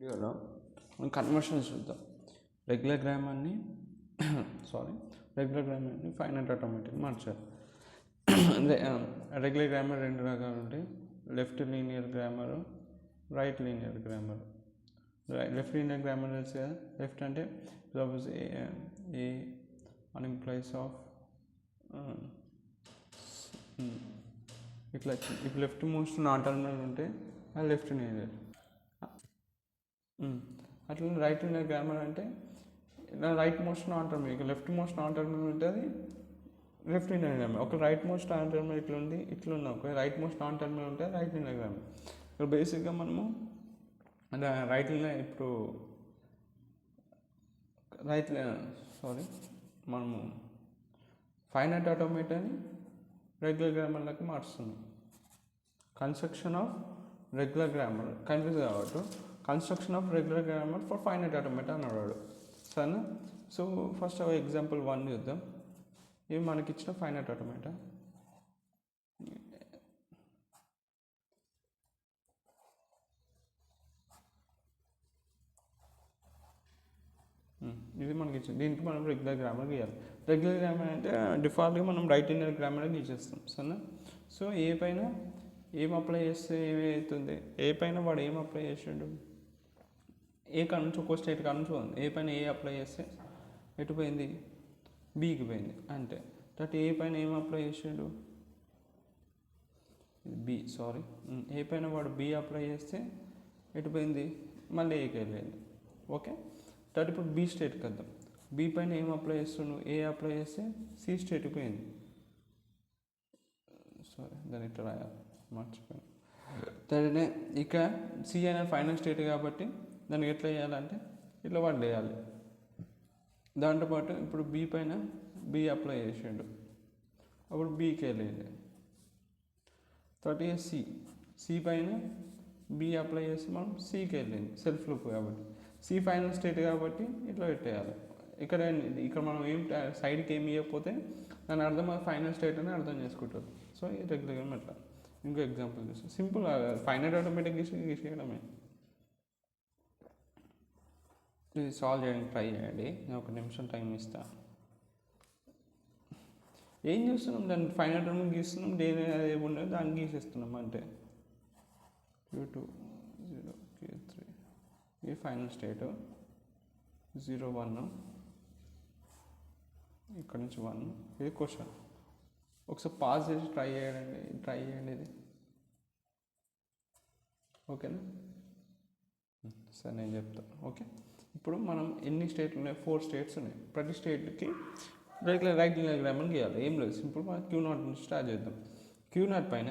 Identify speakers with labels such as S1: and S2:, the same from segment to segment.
S1: వీడియోలో మనం కన్వర్షన్స్ చూద్దాం. రెగ్యులర్ గ్రామర్ని రెగ్యులర్ గ్రామర్ని ఫైనైట్ ఆటోమేటిక్ మార్చారు. రెగ్యులర్ గ్రామర్ రెండు రకాలు ఉంటాయి. Left linear grammar, right linear grammar. Left linear grammar తెలుసు కదా. లెఫ్ట్ అంటే suppose A on in place of ఇట్లా ఇప్పుడు లెఫ్ట్ మోస్ట్ నాన్ టర్మినల్ ఉంటే అది లెఫ్ట్ లీనియర్. అట్లా రైట్ లీనియర్ గ్రామర్ అంటే రైట్ మోస్ట్ నాన్ టర్మినల్. ఇక లెఫ్ట్ మోస్ట్ నాన్ టర్మినల్ ఉంటుంది లెఫ్ట్ లీనియర్ గ్రామర్. ఒక రైట్ మోస్ట్ నాన్ టర్మినల్ ఇట్లా ఉంది, ఇట్లా ఉంది. ఒక రైట్ మోస్ట్ నాన్ టర్మినల్ ఉంటుంది రైట్ లీనియర్ గ్రామర్. ఇక్కడ బేసిక్గా మనము రైట్ లీనియర్ ఇప్పుడు మనము ఫైనైట్ ఆటోమేటాని రెగ్యులర్ గ్రామర్లోకి మార్చుతున్నాం. Construction of regular grammar confuse కావద్దు. Construction of regular grammar for finite automata అన్నాడు. సరేనా? సో ఫస్ట్ ఎగ్జాంపుల్ 1 చూద్దాం. ఇవి మనకి ఇచ్చిన ఫైనైట్ ఆటోమేటా. ఇది మనకి ఇచ్చింది. దీనికి మనం రెగ్యులర్ గ్రామర్ గీయాలి. రెగ్యులర్ గ్రామర్ అంటే డిఫాల్ట్గా మనం రైట్ లీనియర్ గ్రామర్ గీసేస్తాం. సరేనా? సో ఏ పైన ఏం అప్లై చేస్తే ఏమవుతుంది, ఏ పైన వాడు ఏం అప్లై చేసాడు, ఏ కాడ నుంచి ఒక్కో స్టేట్ కాడ నుంచి పోతుంది. ఏ పైన ఏ అప్లై చేస్తే ఎటు పోయింది, బీకి పోయింది. అంటే ఏ పైన ఏం అప్లై చేసాడు, ఏ పైన వాడు బి అప్లై చేస్తే ఎటు పోయింది, మళ్ళీ ఏకి వెళ్ళింది. ఓకే, ఇప్పుడు బి స్టేట్కి వద్దాం. బి పైన ఏం అప్లై చేస్తున్నాడు, ఏ అప్లై చేస్తే సి స్టేట్కి పోయింది. దాన్ని ఇట్లా రాయాలి, మర్చిపోయాను. సరేనే, ఇక సి అనే ఫైనల్ స్టేట్ కాబట్టి దానికి ఎట్లా చేయాలంటే ఇట్లా వడ్లు వేయాలి. దాంతోపాటు ఇప్పుడు బి పైన బి అప్లై చేసాడు, అప్పుడు బీకి వెళ్ళేది. సి పైన బి అప్లై చేసి మనం సికి వెళ్ళింది, సెల్ఫ్ లూప్ కాబట్టి. సి ఫైనల్ స్టేట్ కాబట్టి ఇట్లా పెట్టేయాలి. ఇక్కడ మనం ఏం సైడ్కి ఏమి ఇవ్వకపోతే దాని అర్థం అది ఫైనల్ స్టేట్ అని అర్థం చేసుకుంటారు. సో ఈ రెగ్యులర్గా అట్లా. ఇంకో ఎగ్జాంపుల్ చూస్తాం. సింపుల్ ఫైనైట్ ఆటోమేటిక్ గీసేయడమే. ఇది సాల్వ్ చేయడానికి ట్రై చేయండి. నేను 1 నిమిషం టైం ఇస్తా. ఏం చేస్తున్నాం, దాన్ని ఫైనైట్ ఆటోమేటిక్ గీస్తున్నాం. దేని ఏముండదు దాన్ని గీసేస్తున్నాం. అంటే Q2 0 Q3 ఇది ఫైనల్ స్టేట్. 0 1 ఇక్కడ నుంచి 1. ఇది క్వశ్చన్. ఒకసారి పాజ్ చేసి ట్రై చేయండి ఇది. ఓకేనా? సరే నేను చెప్తాను. ఓకే, ఇప్పుడు మనం ఎన్ని స్టేట్లు ఉన్నాయి, 4 స్టేట్స్ ఉన్నాయి. ప్రతి స్టేట్కి రెగ్యులర్ రైట్ లీనియర్ గ్రామర్ గీయాలి. ఏం లేదు, సింపుల్. మనం Q0 నుంచి స్టార్ట్ చేద్దాం. Q0 పైన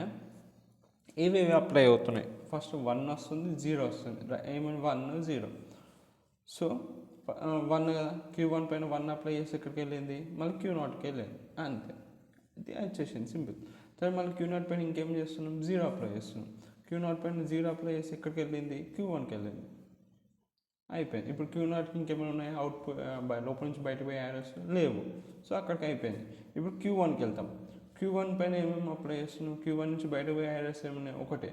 S1: ఏవేవి అప్లై అవుతున్నాయి. ఫస్ట్ 1 వస్తుంది, 0 వస్తుంది. ఏమైనా 1 0. సో 1 కదా, Q1 పైన 1 అప్లై చేసి ఎక్కడికి వెళ్ళింది, మళ్ళీ Q0కి వెళ్ళింది. అంతే, ఇది వచ్చేసింది, సింపుల్. సరే, మళ్ళీ Q0 పైన ఇంకేం చేస్తున్నాం, 0 అప్లై చేస్తున్నాం. Q0 పైన 0 అప్లై చేసి ఎక్కడికి వెళ్ళింది, Q1కి వెళ్ళింది. అయిపోయింది. ఇప్పుడు Q0కి ఇంకేమైనా ఉన్నాయి, అవుట్పుట్ లోపల నుంచి బయట పోయే యారోస్ లేవు. సో అక్కడికి అయిపోయింది. ఇప్పుడు Q1కి వెళ్తాం. Q1 పైన ఏమేమి అప్లై చేస్తున్నాం, Q1 నుంచి బయట పోయే యారోస్ ఏమున్నాయి, ఒకటే.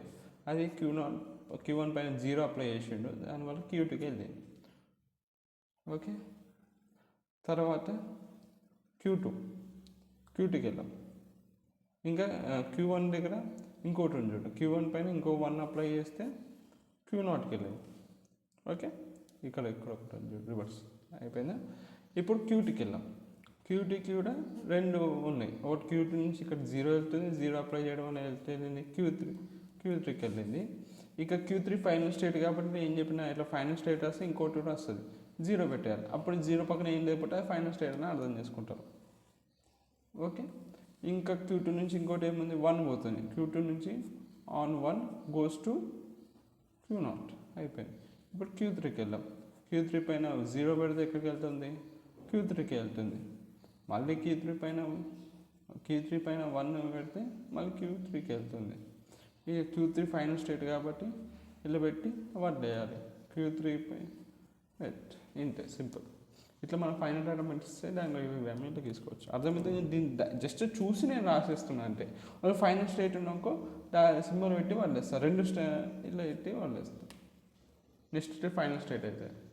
S1: అది Q1 పైన 0 అప్లై చేసిండు, దానివల్ల Q2కి వెళ్ళింది. ఓకే, తర్వాత Q2కి వెళ్ళాం. ఇంకా Q1 దగ్గర ఇంకోటి ఉంది చూడు. Q1 పైన ఇంకో 1 అప్లై చేస్తే Q0కి వెళ్ళింది. ఓకే, ఇక్కడ ఒకటి ఉంది చూడు, రివర్స్ అయిపోయిందా. ఇప్పుడు Q2కి వెళ్ళాం. Q2కి కూడా 2 ఉన్నాయి. ఒకటి Q2 నుంచి ఇక్కడ 0 వెళ్తుంది, 0 అప్లై చేయడం వల్ల వెళ్ళింది Q3కి వెళ్ళింది. ఇక Q3 ఫైనల్ స్టేట్ కాబట్టి నేను ఏం చెప్పినా, ఇట్లా ఫైనల్ స్టేట్ వస్తే ఇంకోటి కూడా వస్తుంది, 0 పెట్టేయాలి. అప్పుడు 0 పక్కన ఏం లేకపోతే అది ఫైనల్ స్టేట్ అని అర్థం చేసుకుంటారు. ఓకే, ఇంకా Q2 నుంచి ఇంకోటి ఏముంది, 1 పోతుంది. Q2 నుంచి ఆన్ 1 గోస్ టు Q0 అయిపోయింది. ఇప్పుడు Q3కి వెళ్దాం. Q3 పైన 0 పెడితే ఎక్కడికి వెళ్తుంది, Q3కి వెళ్తుంది. మళ్ళీ Q3 పైన 1 పెడితే మళ్ళీ Q3కి వెళ్తుంది. ఇక Q3 ఫైనల్ స్టేట్ కాబట్టి ఇలా పెట్టి వడ్డేయాలి. Q3 పై ఇంతే, సింపుల్. ఇట్లా మనం ఫైనల్ ఆటోమేటిక్స్ దాని గ్రామర్ ఇట్లా తీసుకోవచ్చు. అర్థమైతే దీన్ని జస్ట్ చూసి నేను రాసేస్తున్నాను. అంటే వాళ్ళు ఫైనల్ స్టేట్ ఉన్నాకో సింబల్ పెట్టి వదిలేస్తారు, 2 ఇట్లా పెట్టి వదిలేస్తారు. నెక్స్ట్ స్టేట్ ఫైనల్ స్టేట్ అవుతుంది.